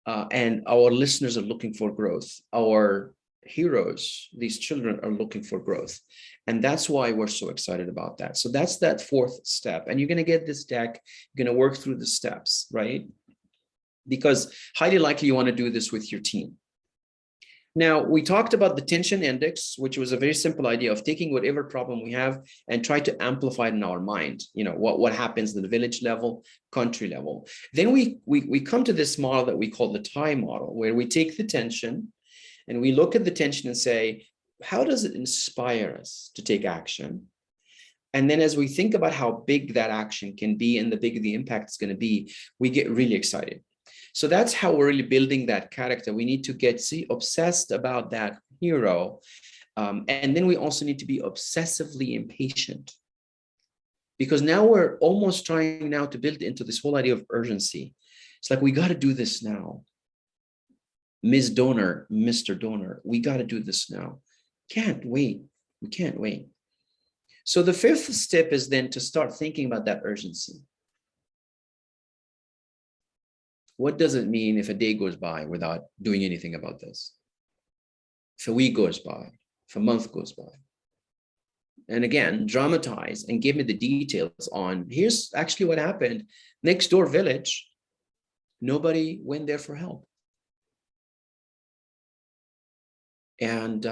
Speaker 2: And our listeners are looking for growth. Our heroes, these children, are looking for growth. And that's why we're so excited about that. So that's that fourth step. And you're going to get this deck, you're going to work through the steps, right? Because highly likely you want to do this with your team. Now, we talked about the tension index, which was a very simple idea of taking whatever problem we have and try to amplify it in our mind. You know, what happens at the village level, country level. Then we come to this model that we call the tie model, where we take the tension and we look at the tension and say, how does it inspire us to take action? And then as we think about how big that action can be and the bigger the impact is going to be, we get really excited. So that's how we're really building that character. We need to get obsessed about that hero. And then we also need to be obsessively impatient, because now we're almost trying now to build into this whole idea of urgency. It's like, we got to do this now. Ms. Donor, Mr. Donor, we got to do this now. Can't wait. We can't wait. So the fifth step is then to start thinking about that urgency. What does it mean if a day goes by without doing anything about this? If a week goes by, if a month goes by? And again, dramatize and give me the details on, here's actually what happened. Next door village, nobody went there for help. And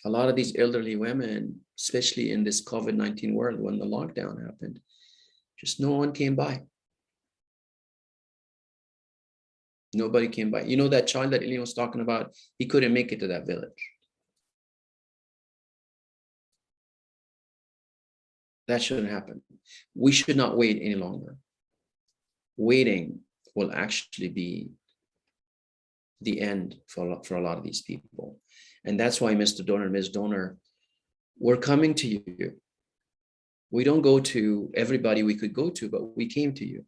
Speaker 2: A lot of these elderly women, especially in this COVID-19 world, when the lockdown happened, just no one came by. Nobody came by. You know, that child that Elaine was talking about, he couldn't make it to that village. That shouldn't happen. We should not wait any longer. Waiting will actually be the end for a lot of these people. And that's why, Mr. Donor, Ms. Donor, we're coming to you. We don't go to everybody we could go to, but we came to you.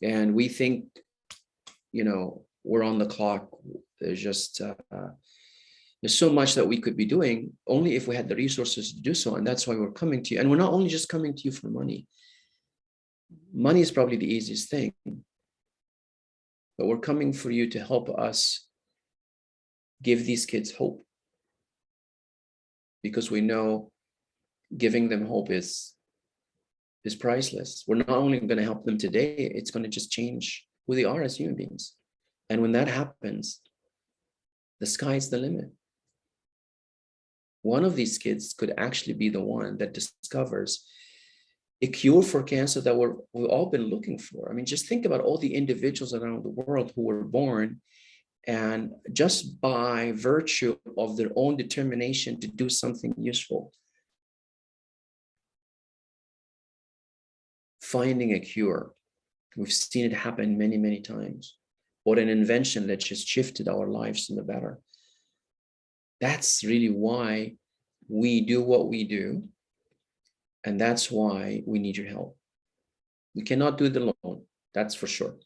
Speaker 2: And we think, you know, we're on the clock. There's just, there's so much that we could be doing only if we had the resources to do so. And that's why we're coming to you. And we're not only just coming to you for money. Money is probably the easiest thing, but we're coming for you to help us give these kids hope, because we know giving them hope is priceless. We're not only going to help them today, it's going to just change who they are as human beings. And when that happens, the sky's the limit. One of these kids could actually be the one that discovers a cure for cancer that we've all been looking for. I mean, just think about all the individuals around the world who were born and just by virtue of their own determination to do something useful, finding a cure. We've seen it happen many, many times. Or an invention that just shifted our lives to the better. That's really why we do what we do. And that's why we need your help. We cannot do it alone, that's for sure.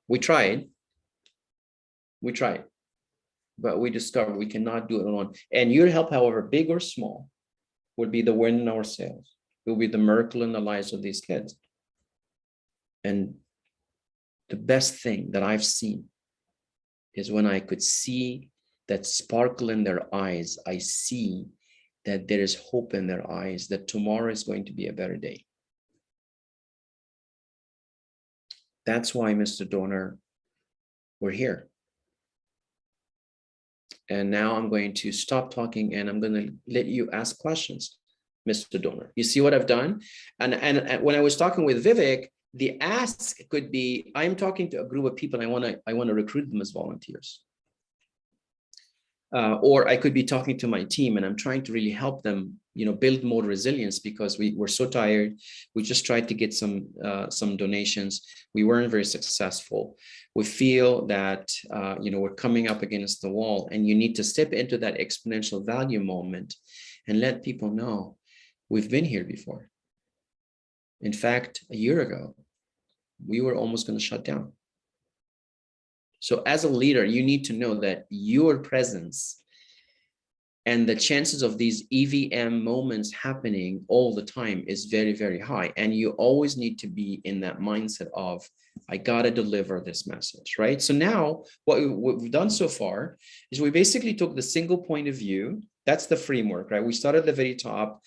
Speaker 2: We tried, but we discovered we cannot do it alone. And your help, however big or small, would be the wind in our sails. It will be the miracle in the lives of these kids. And the best thing that I've seen is when I could see that sparkle in their eyes. I see that there is hope in their eyes, that tomorrow is going to be a better day. That's why, Mr. Donor, we're here. And now I'm going to stop talking and I'm going to let you ask questions, Mr. Donor. You see what I've done? And when I was talking with Vivek, the ask could be, I'm talking to a group of people and I want to recruit them as volunteers. Or I could be talking to my team and I'm trying to really help them, you know, build more resilience, because we're so tired. We just tried to get some donations. We weren't very successful. We feel that, you know, we're coming up against the wall, and you need to step into that exponential value moment and let people know we've been here before. In fact, a year ago, we were almost going to shut down. So as a leader, you need to know that your presence and the chances of these EVM moments happening all the time is very, very high. And you always need to be in that mindset of, I got to deliver this message, right? So now what we've done so far is we basically took the single point of view. That's the framework, right? We started at the very top.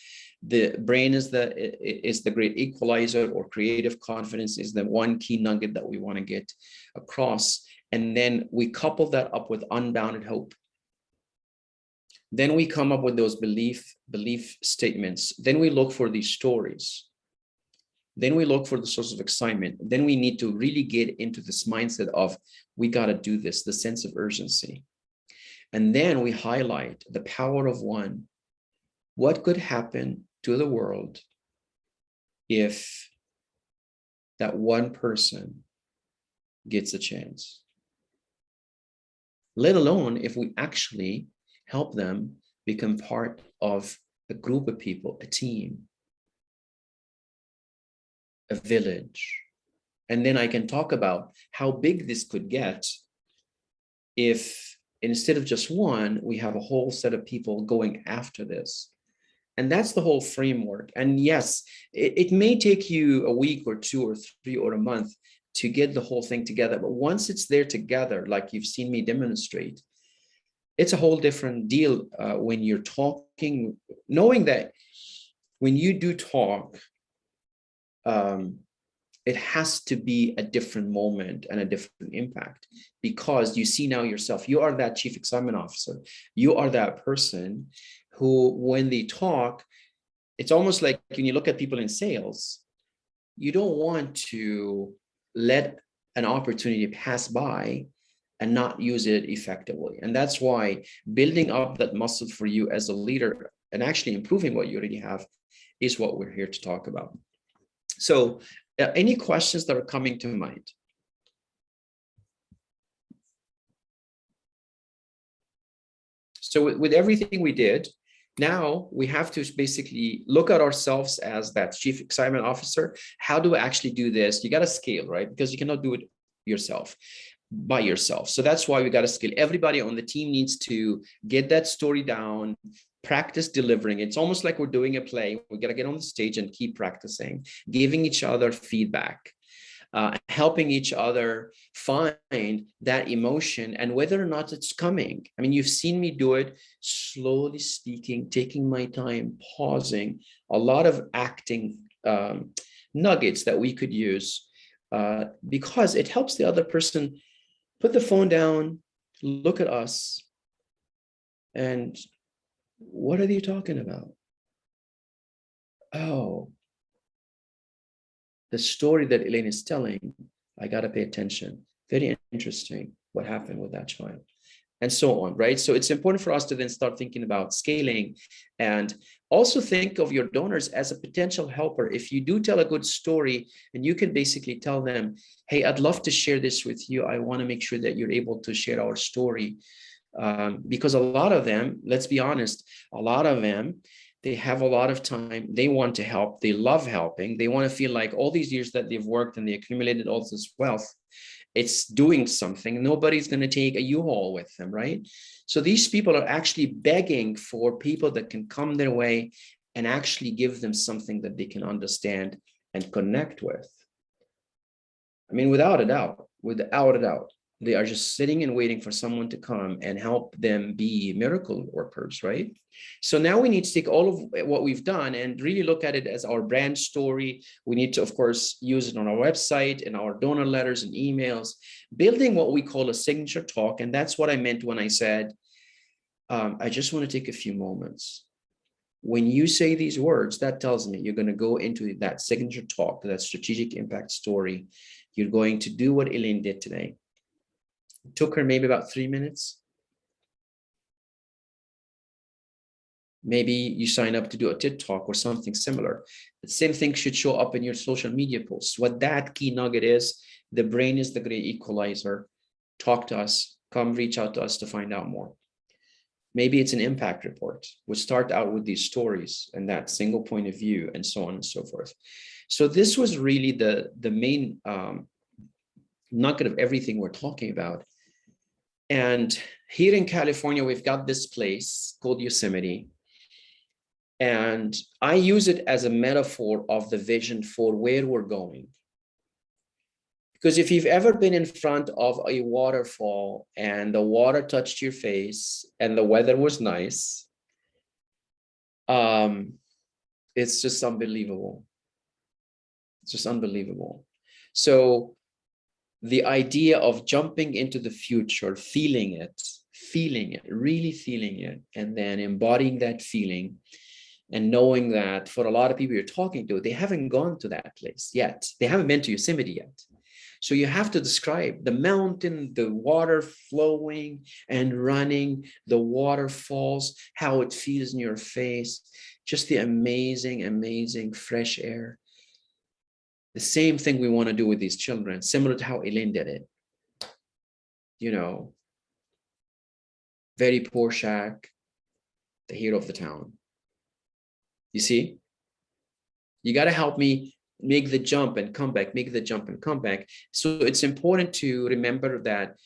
Speaker 2: The brain is the great equalizer, or creative confidence is the one key nugget that we want to get across. And then we couple that up with unbounded hope. Then we come up with those belief statements. Then we look for these stories. Then we look for the source of excitement. Then we need to really get into this mindset of, we got to do this, the sense of urgency. And then we highlight the power of one. What could happen to the world if that one person gets a chance? Let alone if we actually help them become part of a group of people, a team, a village. And then I can talk about how big this could get if instead of just one, we have a whole set of people going after this. And that's the whole framework. And yes, it may take you a week or 2 or 3 or a month to get the whole thing together. But once it's there together, like you've seen me demonstrate, it's a whole different deal when you're talking, knowing that when you do talk, it has to be a different moment and a different impact, because you see now yourself, you are that chief excitement officer. You are that person who, when they talk, it's almost like when you look at people in sales, you don't want to let an opportunity pass by and not use it effectively. And that's why building up that muscle for you as a leader and actually improving what you already have is what we're here to talk about. So any questions that are coming to mind? So with everything we did, now we have to basically look at ourselves as that chief excitement officer. How do I actually do this? You got to scale, right? Because you cannot do it yourself, by yourself. So that's why we got to scale. Everybody on the team needs to get that story down, practice delivering. It's almost like we're doing a play. We got to get on the stage and keep practicing, giving each other feedback, helping each other find that emotion and whether or not it's coming. I mean, you've seen me do it, slowly speaking, taking my time, pausing, a lot of acting nuggets that we could use because it helps the other person put the phone down, look at us, and what are you talking about? Oh, the story that Elaine is telling, I got to pay attention. Very interesting what happened with that child, and so on, right? So it's important for us to then start thinking about scaling and also think of your donors as a potential helper. If you do tell a good story and you can basically tell them, hey, I'd love to share this with you. I want to make sure that you're able to share our story. Because a lot of them, let's be honest, a lot of them, they have a lot of time. They want to help. They love helping. They want to feel like all these years that they've worked and they accumulated all this wealth, it's doing something. Nobody's going to take a U-Haul with them, right? So these people are actually begging for people that can come their way and actually give them something that they can understand and connect with. I mean, without a doubt, they are just sitting and waiting for someone to come and help them be miracle workers, right? So now we need to take all of what we've done and really look at it as our brand story. We need to, of course, use it on our website, in our donor letters and emails, building what we call a signature talk. And that's what I meant when I said, I just want to take a few moments. When you say these words, that tells me you're going to go into that signature talk, that strategic impact story. You're going to do what Elaine did today. It took her maybe about 3 minutes. Maybe you sign up to do a TED Talk or something similar. The same thing should show up in your social media posts. What that key nugget is, the brain is the great equalizer. Talk to us, come reach out to us to find out more. Maybe it's an impact report. We'll start out with these stories and that single point of view and so on and so forth. So this was really the main nugget of everything we're talking about. And here in California, we've got this place called Yosemite. And I use it as a metaphor of the vision for where we're going. Because if you've ever been in front of a waterfall and the water touched your face and the weather was nice, it's just unbelievable. It's just unbelievable. So the idea of jumping into the future, feeling it, really feeling it, and then embodying that feeling and knowing that for a lot of people you're talking to, they haven't gone to that place yet. They haven't been to Yosemite yet. So you have to describe the mountain, the water flowing and running, the waterfalls, how it feels in your face, just the amazing, amazing fresh air. The same thing we want to do with these children, similar to how Elaine did it. You know, very poor shack, the hero of the town. You see? You got to help me make the jump and come back, make the jump and come back. So it's important to remember that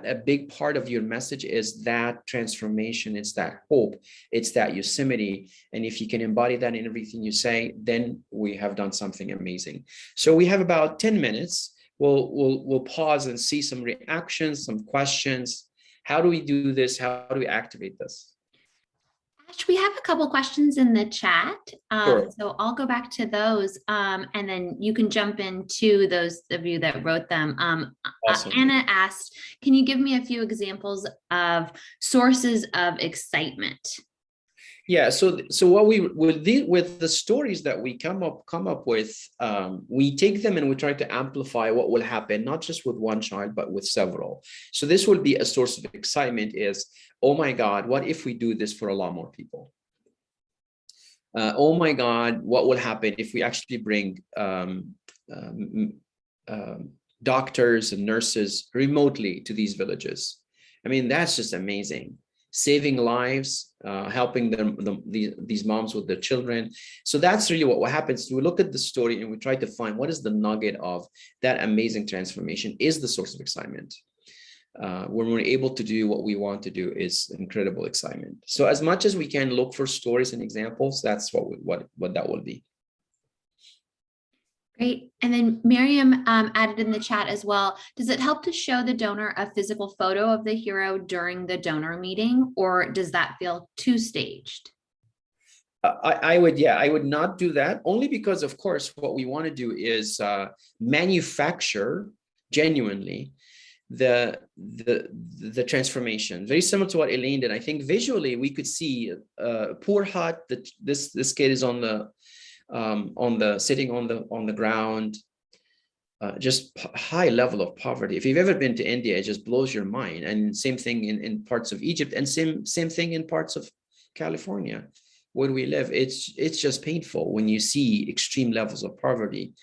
Speaker 2: a big part of your message is that transformation, it's that hope, it's that Yosemite. And if you can embody that in everything you say, then we have done something amazing. So we have about 10 minutes. We'll pause and see some reactions, some questions. How do we do this? How do we activate this?
Speaker 1: Ash, we have a couple questions in the chat.
Speaker 2: Sure.
Speaker 1: So I'll go back to those and then you can jump into those of you that wrote them.
Speaker 2: Awesome.
Speaker 1: Anna asked, can you give me a few examples of sources of excitement?
Speaker 2: Yeah, so what we with the stories that we come up with, we take them and we try to amplify what will happen, not just with one child, but with several. So this will be a source of excitement is, oh my God, what if we do this for a lot more people? Oh my God, what will happen if we actually bring doctors and nurses remotely to these villages? I mean, that's just amazing. Saving lives, helping these moms with their children. So that's really what happens. We look at the story and we try to find what is the nugget of that amazing transformation is the source of excitement. When we're able to do what we want to do is incredible excitement. So as much as we can look for stories and examples, that's what that will be.
Speaker 1: Great. And then Miriam added in the chat as well. Does it help to show the donor a physical photo of the hero during the donor meeting, or does that feel too staged?
Speaker 2: I would not do that, only because, of course, what we want to do is manufacture genuinely the transformation, very similar to what Elaine did. I think visually we could see a poor hut that this kid is on the sitting on the ground, just high level of poverty. If you've ever been to India, it just blows your mind. And same thing in parts of Egypt, and same thing in parts of California where we live. It's just painful when you see extreme levels of poverty.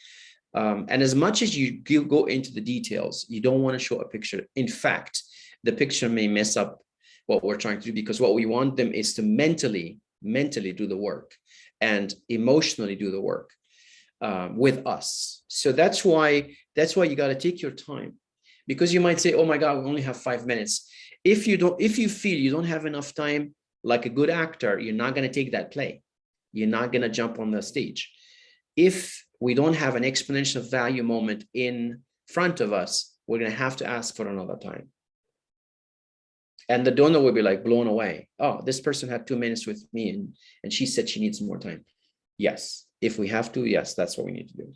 Speaker 2: And as much as you go into the details, you don't want to show a picture. In fact, the picture may mess up what we're trying to do, because what we want them is to mentally do the work and emotionally do the work with us. So that's why you got to take your time, because you might say, oh my God, we only have 5 minutes. If you feel you don't have enough time, like a good actor, you're not going to take that play. You're not going to jump on the stage. If we don't have an exponential value moment in front of us, we're going to have to ask for another time. And the donor will be like blown away. Oh, this person had 2 minutes with me and she said she needs more time. Yes. If we have to, yes, that's what we need to do.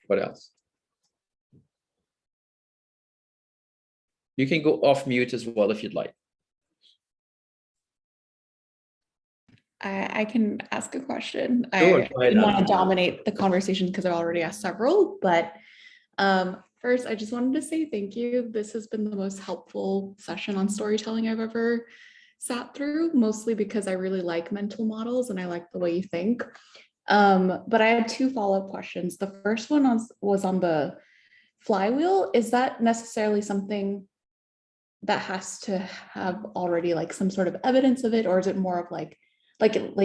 Speaker 2: What else? You can go off mute as well if you'd like.
Speaker 6: I can ask a question.
Speaker 2: Sure,
Speaker 6: I
Speaker 2: go ahead,
Speaker 6: didn't want to
Speaker 2: Alan.
Speaker 6: dominate the conversation because I've already asked several, but first I just wanted to say thank you. This has been the most helpful session on storytelling I've ever sat through, mostly because I really like mental models and I like the way you think. But I had 2 follow-up questions. The first one was on the flywheel. Is that necessarily something that has to have already like some sort of evidence of it, or is it more of like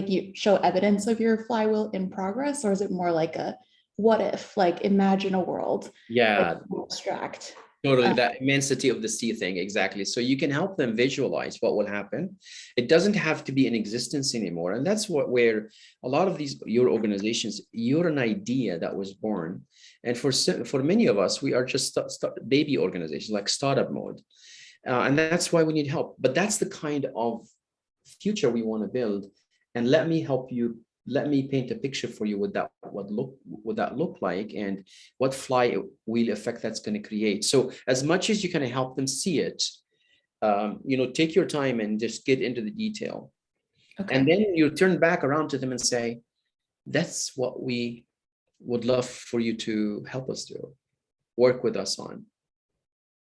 Speaker 6: you show evidence of your flywheel in progress, or is it more like a what if, like imagine a world?
Speaker 2: Yeah,
Speaker 6: abstract.
Speaker 2: totally. That immensity of the sea thing. Exactly. So you can help them visualize what will happen. It doesn't have to be in existence anymore. And that's where a lot of your organizations, you're an idea that was born. And for many of us, we are just baby organizations, like startup mode. And that's why we need help. But that's the kind of future we want to build. And let me help you. Let me paint a picture for you what that look like, and what flywheel effect that's going to create. So as much as you kind of help them see it, take your time and just get into the detail. Okay. And then you turn back around to them and say, that's what we would love for you to help us do, work with us on.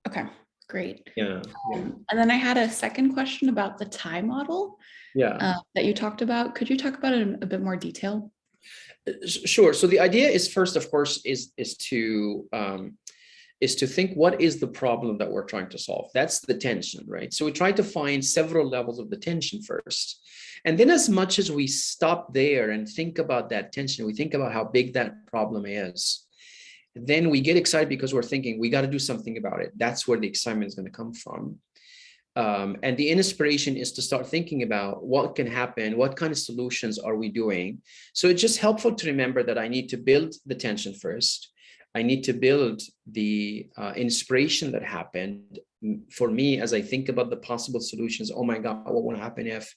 Speaker 6: Okay, great.
Speaker 2: Yeah.
Speaker 6: And then I had a second question about the time model.
Speaker 2: Yeah.
Speaker 6: That you talked about. Could you talk about it in a bit more detail?
Speaker 2: Sure. So the idea is, first, of course, is to think, what is the problem that we're trying to solve? That's the tension, right? So we try to find several levels of the tension first. And then as much as we stop there and think about that tension, we think about how big that problem is. Then we get excited because we're thinking we got to do something about it. That's where the excitement is going to come from. And the inspiration is to start thinking about what can happen, what kind of solutions are we doing. So it's just helpful to remember that I need to build the tension first. I need to build the inspiration that happened for me as I think about the possible solutions. Oh my God, what will happen if?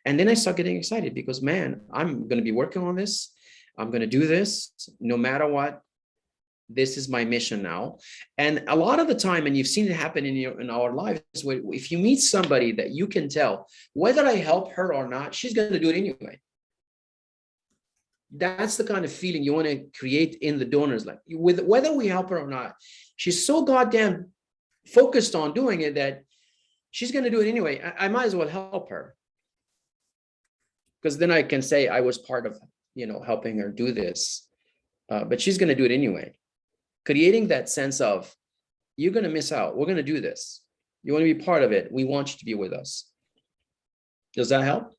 Speaker 2: And then I start getting excited because, man, I'm going to be working on this. I'm going to do this no matter what. This is my mission now. And a lot of the time, and you've seen it happen in our lives, where if you meet somebody that you can tell whether I help her or not, she's going to do it anyway. That's the kind of feeling you want to create in the donors, like with whether we help her or not. She's so goddamn focused on doing it that she's going to do it anyway. I might as well help her, because then I can say I was part of, helping her do this. But she's going to do it anyway. Creating that sense of, you're going to miss out. We're going to do this. You want to be part of it. We want you to be with us. Does that help?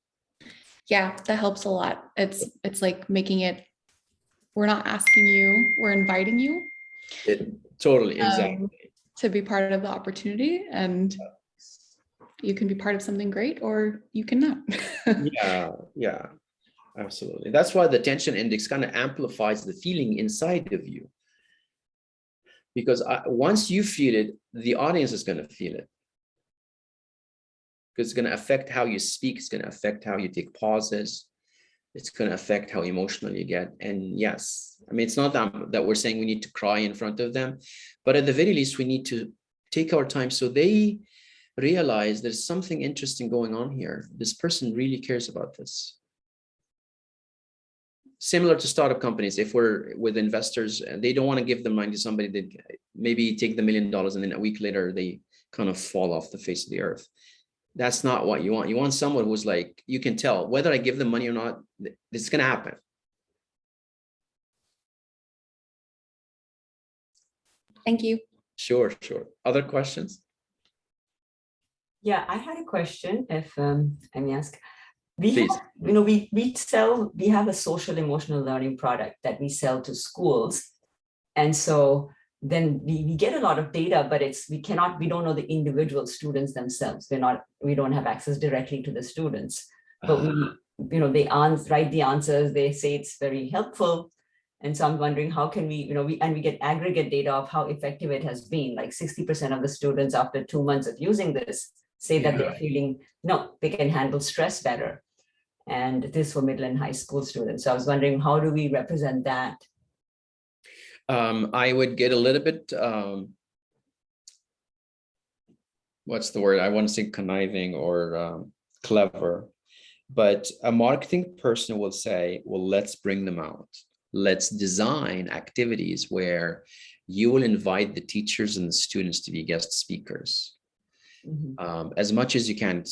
Speaker 6: Yeah, that helps a lot. It's like making it, we're not asking you, we're inviting you.
Speaker 2: Totally, exactly.
Speaker 6: To be part of the opportunity, and you can be part of something great or you cannot.
Speaker 2: Yeah, absolutely. That's why the attention index kind of amplifies the feeling inside of you. Because once you feel it, the audience is going to feel it. Because it's going to affect how you speak. It's going to affect how you take pauses. It's going to affect how emotional you get. And yes, I mean, it's not that we're saying we need to cry in front of them, but at the very least, we need to take our time so they realize there's something interesting going on here. This person really cares about this. Similar to startup companies, if we're with investors, they don't want to give the money to somebody that maybe take the $1 million and then a week later they kind of fall off the face of the earth. That's not what you want. You want someone who's like, you can tell whether I give them money or not, this is going to happen.
Speaker 6: Thank you.
Speaker 2: Sure. Other questions?
Speaker 7: Yeah, I had a question, if I may ask. We
Speaker 2: Please.
Speaker 7: have, we have a social emotional learning product that we sell to schools. And so then we get a lot of data, but we don't know the individual students themselves. We don't have access directly to the students, but they write the answers, they say it's very helpful. And so I'm wondering, how can we get aggregate data of how effective it has been. Like 60% of the students after 2 months of using this say that they're feeling, they can handle stress better. And this for middle and high school students. So I was wondering, how do we represent that?
Speaker 2: I would get a little bit, what's the word? I want to say conniving or clever, but a marketing person will say, well, let's bring them out. Let's design activities where you will invite the teachers and the students to be guest speakers. As much as you can,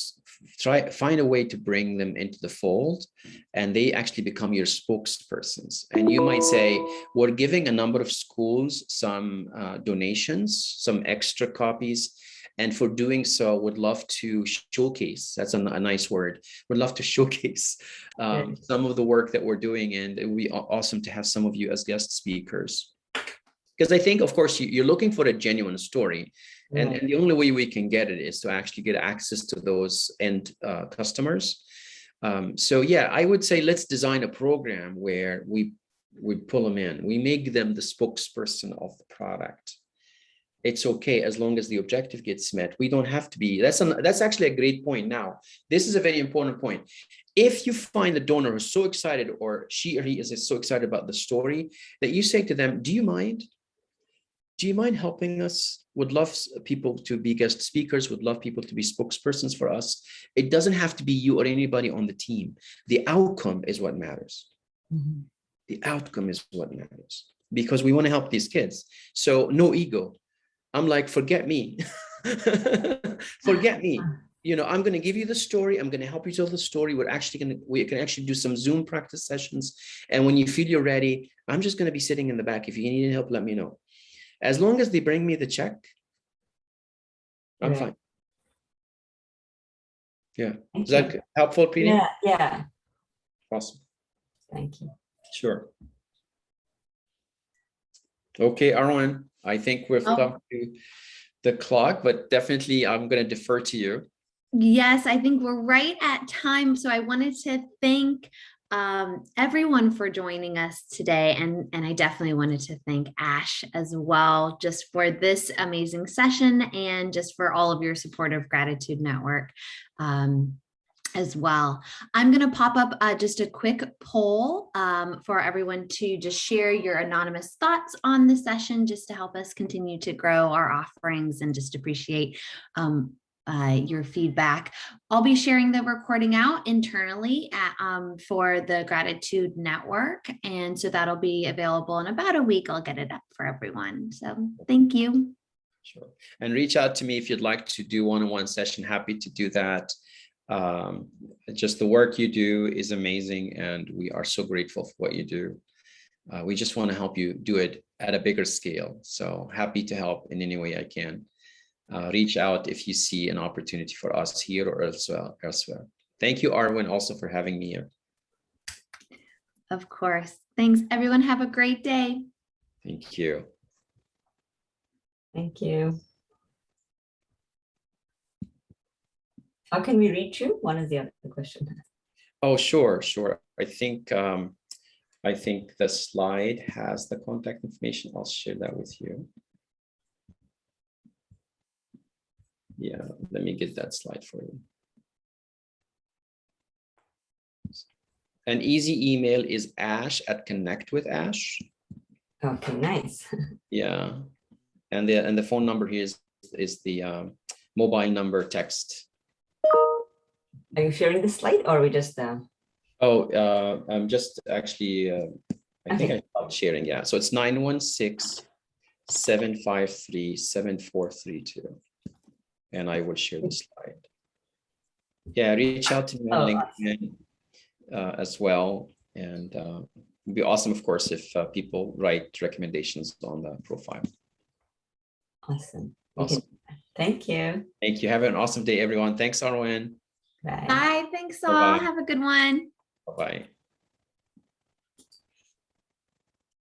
Speaker 2: find a way to bring them into the fold, and they actually become your spokespersons. And you might say, we're giving a number of schools some donations, some extra copies, and for doing so, would love to showcase, that's a nice word, would love to showcase some of the work that we're doing, and it would be awesome to have some of you as guest speakers. Because I think, of course, you're looking for a genuine story. And the only way we can get it is to actually get access to those end customers. So yeah, I would say let's design a program where we pull them in. We make them the spokesperson of the product. It's okay as long as the objective gets met. We don't have to be. That's actually a great point. Now, this is a very important point. If you find the donor who's so excited, or she or he is so excited about the story, that you say to them, do you mind? Do you mind helping us? Would love people to be guest speakers, would love people to be spokespersons for us. It doesn't have to be you or anybody on the team. The outcome is what matters. The outcome is what matters, because we want to help these kids. So no ego. I'm like, forget me. Forget me. I'm going to give you the story. I'm going to help you tell the story. We can actually do some Zoom practice sessions. And when you feel you're ready, I'm just going to be sitting in the back. If you need help, let me know. As long as they bring me the check, I'm fine. Yeah. Is that helpful, Preeti?
Speaker 7: Yeah.
Speaker 2: Awesome.
Speaker 7: Thank you.
Speaker 2: Sure. Okay, Arwen, I think we've come to the clock, but definitely I'm going to defer to you.
Speaker 1: Yes, I think we're right at time. So I wanted to thank everyone for joining us today. And I definitely wanted to thank Ash as well, just for this amazing session and just for all of your support of Gratitude Network. As well. I'm going to pop up just a quick poll for everyone to just share your anonymous thoughts on the session, just to help us continue to grow our offerings and just appreciate your feedback. I'll be sharing the recording out internally for the Gratitude Network. And so that'll be available in about a week. I'll get it up for everyone. So thank you.
Speaker 2: Sure. And reach out to me if you'd like to do one-on-one session. Happy to do that. Just the work you do is amazing, and we are so grateful for what you do. We just want to help you do it at a bigger scale. So happy to help in any way I can. Reach out if you see an opportunity for us here or elsewhere. Thank you, Arwen, also for having me here.
Speaker 1: Of course. Thanks, everyone. Have a great day.
Speaker 2: Thank you.
Speaker 7: Thank you. How can we reach you? One is the other question.
Speaker 2: Oh, sure. I think the slide has the contact information. I'll share that with you. Yeah, let me get that slide for you. An easy email is ash@connectwithash.
Speaker 7: Okay, nice.
Speaker 2: Yeah, and the phone number here is the mobile number text.
Speaker 7: Are you sharing the slide, or are we just?
Speaker 2: I'm just actually. I think I stopped sharing. Yeah, so it's 916-753-7432, and I will share the slide. Yeah, reach out to me on LinkedIn as well, and it'd be awesome, of course, if people write recommendations on the profile.
Speaker 7: Awesome.
Speaker 2: Awesome.
Speaker 7: Thank you.
Speaker 2: Thank you. Have an awesome day, everyone. Thanks, Arwen.
Speaker 7: Bye.
Speaker 1: Bye. Thanks all.
Speaker 2: Bye-bye.
Speaker 1: Have a good one.
Speaker 2: Bye-bye.